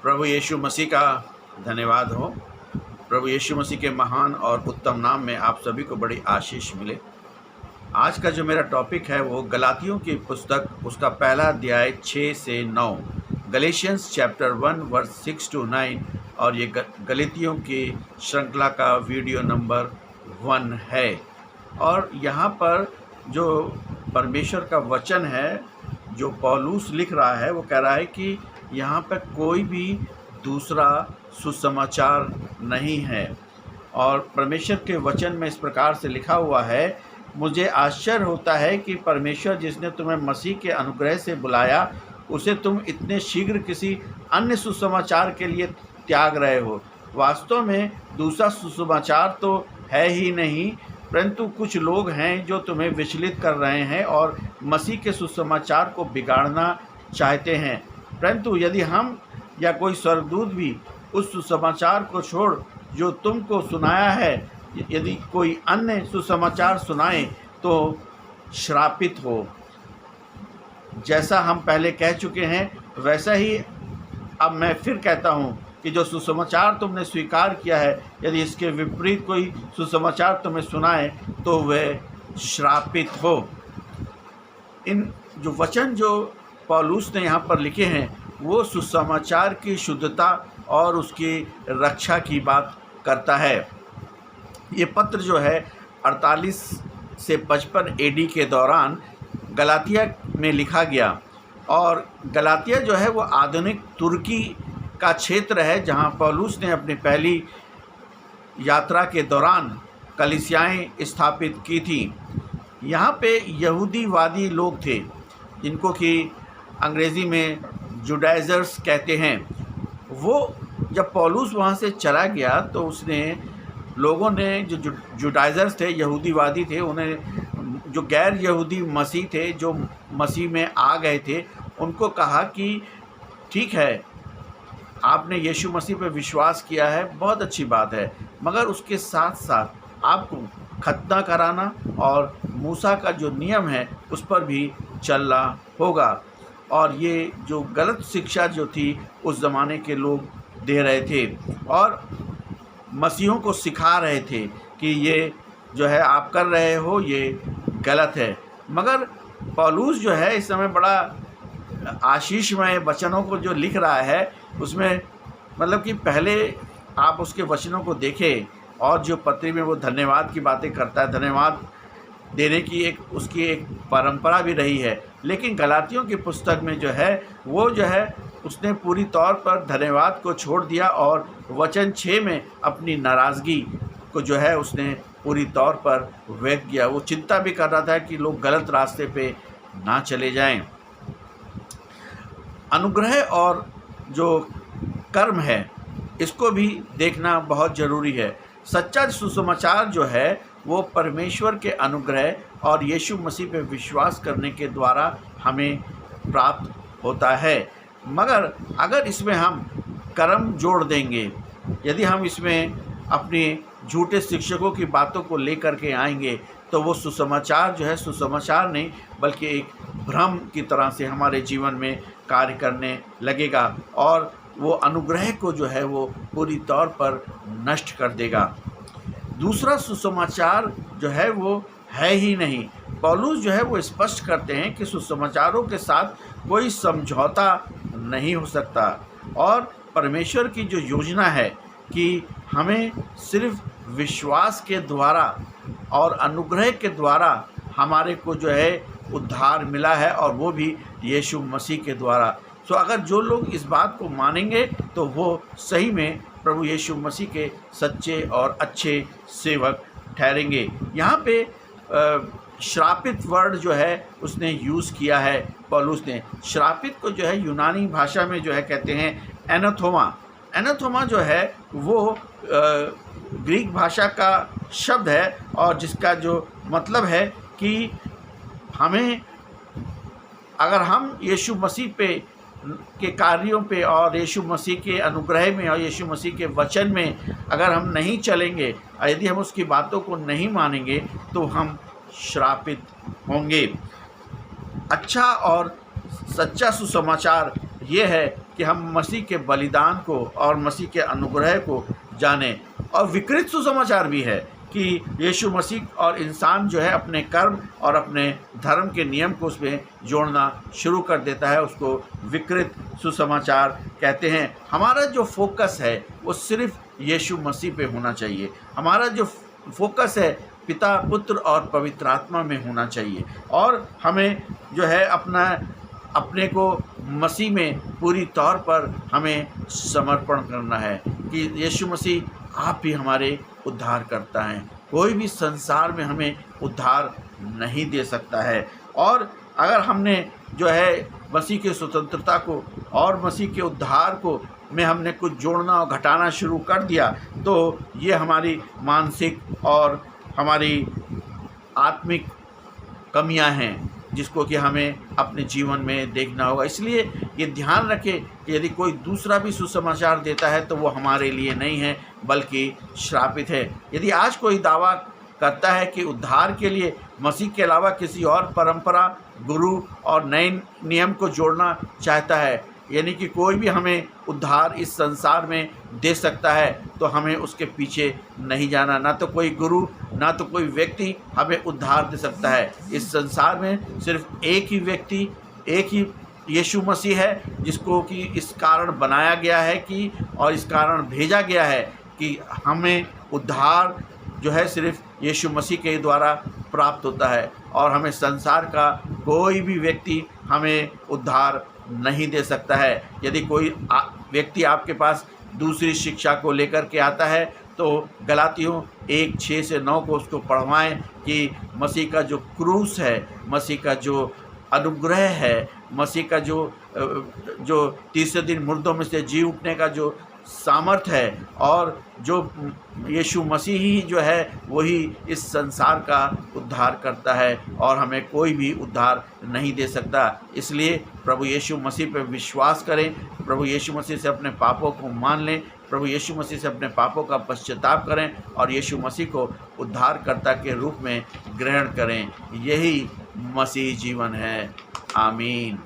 प्रभु यीशु मसीह का धन्यवाद हो। प्रभु यीशु मसीह के महान और उत्तम नाम में आप सभी को बड़ी आशीष मिले। आज का जो मेरा टॉपिक है वो गलातियों की पुस्तक उसका पहला अध्याय 6 से 9, गलेशियंस चैप्टर 1 वर्स 6 to 9, और ये गलातियों की श्रृंखला का वीडियो नंबर 1 है। और यहाँ पर जो परमेश्वर का वचन है जो पौलुस लिख रहा है वो कह रहा है कि यहाँ पर कोई भी दूसरा सुसमाचार नहीं है। और परमेश्वर के वचन में इस प्रकार से लिखा हुआ है, मुझे आश्चर्य होता है कि परमेश्वर जिसने तुम्हें मसीह के अनुग्रह से बुलाया उसे तुम इतने शीघ्र किसी अन्य सुसमाचार के लिए त्याग रहे हो। वास्तव में दूसरा सुसमाचार तो है ही नहीं, परंतु कुछ लोग हैं जो तुम्हें विचलित कर रहे हैं और मसीह के सुसमाचार को बिगाड़ना चाहते हैं। परंतु यदि हम या कोई स्वर्गदूत भी उस सुसमाचार को छोड़ जो तुमको सुनाया है, यदि कोई अन्य सुसमाचार सुनाए तो श्रापित हो। जैसा हम पहले कह चुके हैं वैसा ही अब मैं फिर कहता हूँ कि जो सुसमाचार तुमने स्वीकार किया है, यदि इसके विपरीत कोई सुसमाचार तुम्हें सुनाए तो वह श्रापित हो। इन जो वचन जो पौलुस ने यहाँ पर लिखे हैं वो सुसमाचार की शुद्धता और उसकी रक्षा की बात करता है। ये पत्र जो है 48 से 55 AD के दौरान गलातिया में लिखा गया। और गलातिया जो है वो आधुनिक तुर्की का क्षेत्र है जहाँ पौलुस ने अपनी पहली यात्रा के दौरान कलीसियाएं स्थापित की थी। यहाँ पे यहूदीवादी लोग थे जिनको कि अंग्रेज़ी में जुडाइज़र्स कहते हैं। वो जब पौलुस वहाँ से चला गया तो उसने लोगों ने जो जुडाइज़र्स थे, यहूदीवादी थे, उन्हें जो गैर यहूदी मसीह थे जो मसीह में आ गए थे उनको कहा कि ठीक है, आपने यीशु मसीह पर विश्वास किया है, बहुत अच्छी बात है, मगर उसके साथ साथ आपको खतना कराना और मूसा का जो नियम है उस पर भी चलना होगा। और ये जो गलत शिक्षा जो थी उस ज़माने के लोग दे रहे थे और मसीहों को सिखा रहे थे कि ये जो है आप कर रहे हो ये गलत है। मगर पौलुस जो है इस समय बड़ा आशीषमय वचनों को जो लिख रहा है उसमें मतलब कि पहले आप उसके वचनों को देखें और जो पत्री में वो धन्यवाद की बातें करता है, धन्यवाद देने की उसकी एक परंपरा भी रही है। लेकिन गलातियों की पुस्तक में जो है वो जो है उसने पूरी तौर पर धन्यवाद को छोड़ दिया और वचन 6 में अपनी नाराज़गी को जो है उसने पूरी तौर पर व्यक्त किया। वो चिंता भी कर रहा था कि लोग गलत रास्ते पे ना चले जाएं। अनुग्रह और जो कर्म है इसको भी देखना बहुत ज़रूरी है। सच्चा सुसमाचार जो है वो परमेश्वर के अनुग्रह और यीशु मसीह पे विश्वास करने के द्वारा हमें प्राप्त होता है। मगर अगर इसमें हम कर्म जोड़ देंगे, यदि हम इसमें अपने झूठे शिक्षकों की बातों को लेकर के आएंगे तो वो सुसमाचार जो है सुसमाचार नहीं बल्कि एक भ्रम की तरह से हमारे जीवन में कार्य करने लगेगा और वो अनुग्रह को जो है वो पूरी तौर पर नष्ट कर देगा। दूसरा सुसमाचार जो है वो है ही नहीं। पौलुस जो है वो स्पष्ट करते हैं कि सुसमाचारों के साथ कोई समझौता नहीं हो सकता और परमेश्वर की जो योजना है कि हमें सिर्फ विश्वास के द्वारा और अनुग्रह के द्वारा हमारे को जो है उद्धार मिला है और वो भी यीशु मसीह के द्वारा। तो अगर जो लोग इस बात को मानेंगे तो वो सही में प्रभु यीशु मसीह के सच्चे और अच्छे सेवक ठहरेंगे। यहाँ पे श्रापित वर्ड जो है उसने यूज़ किया है पौलुस ने। श्रापित को जो है यूनानी भाषा में जो है कहते हैं एनाथोमा। एनाथोमा जो है वो ग्रीक भाषा का शब्द है और जिसका जो मतलब है कि हमें अगर हम यीशु मसीह पे के कार्यों पे और यीशु मसीह के अनुग्रह में और यीशु मसीह के वचन में अगर हम नहीं चलेंगे और यदि हम उसकी बातों को नहीं मानेंगे तो हम श्रापित होंगे। अच्छा और सच्चा सुसमाचार ये है कि हम मसीह के बलिदान को और मसीह के अनुग्रह को जानें। और विकृत सुसमाचार भी है कि यीशु मसीह और इंसान जो है अपने कर्म और अपने धर्म के नियम को उसमें जोड़ना शुरू कर देता है, उसको विकृत सुसमाचार कहते हैं। हमारा जो फोकस है वो सिर्फ यीशु मसीह पे होना चाहिए। हमारा जो फोकस है पिता, पुत्र और पवित्र आत्मा में होना चाहिए। और हमें जो है अपने को मसीह में पूरी तौर पर हमें समर्पण करना है कि यीशु मसीह आप ही हमारे उद्धार करता है। कोई भी संसार में हमें उद्धार नहीं दे सकता है। और अगर हमने जो है मसीह की स्वतंत्रता को और मसीह के उद्धार को में हमने कुछ जोड़ना और घटाना शुरू कर दिया तो ये हमारी मानसिक और हमारी आत्मिक कमियां हैं जिसको कि हमें अपने जीवन में देखना होगा। इसलिए ये ध्यान रखें कि यदि कोई दूसरा भी सुसमाचार देता है तो वो हमारे लिए नहीं है बल्कि श्रापित है। यदि आज कोई दावा करता है कि उद्धार के लिए मसीह के अलावा किसी और परंपरा, गुरु और नए नियम को जोड़ना चाहता है, यानी कि कोई भी हमें उद्धार इस संसार में दे सकता है, तो हमें उसके पीछे नहीं जाना। ना तो कोई गुरु, ना तो कोई व्यक्ति हमें उद्धार दे सकता है। इस संसार में सिर्फ एक ही व्यक्ति, एक ही यीशु मसीह है जिसको कि इस कारण बनाया गया है कि और इस कारण भेजा गया है कि हमें उद्धार जो है सिर्फ यीशु मसीह के द्वारा प्राप्त होता है। और हमें संसार का कोई भी व्यक्ति हमें उद्धार नहीं दे सकता है। यदि कोई व्यक्ति आपके पास दूसरी शिक्षा को लेकर के आता है तो गलातियों 1:6-9 को उसको पढ़वाएं कि मसीह का जो क्रूस है, मसीह का जो अनुग्रह है, मसीह का जो तीसरे दिन मुर्दों में से जी उठने का जो सामर्थ्य है और जो यीशु मसीह ही जो है वही इस संसार का उद्धार करता है और हमें कोई भी उद्धार नहीं दे सकता। इसलिए प्रभु यीशु मसीह पर विश्वास करें, प्रभु यीशु मसीह से अपने पापों को मान लें, प्रभु यीशु मसीह से अपने पापों का पश्चाताप करें और यीशु मसीह को उद्धारकर्ता के रूप में ग्रहण करें। यही मसीह जीवन है। आमीन।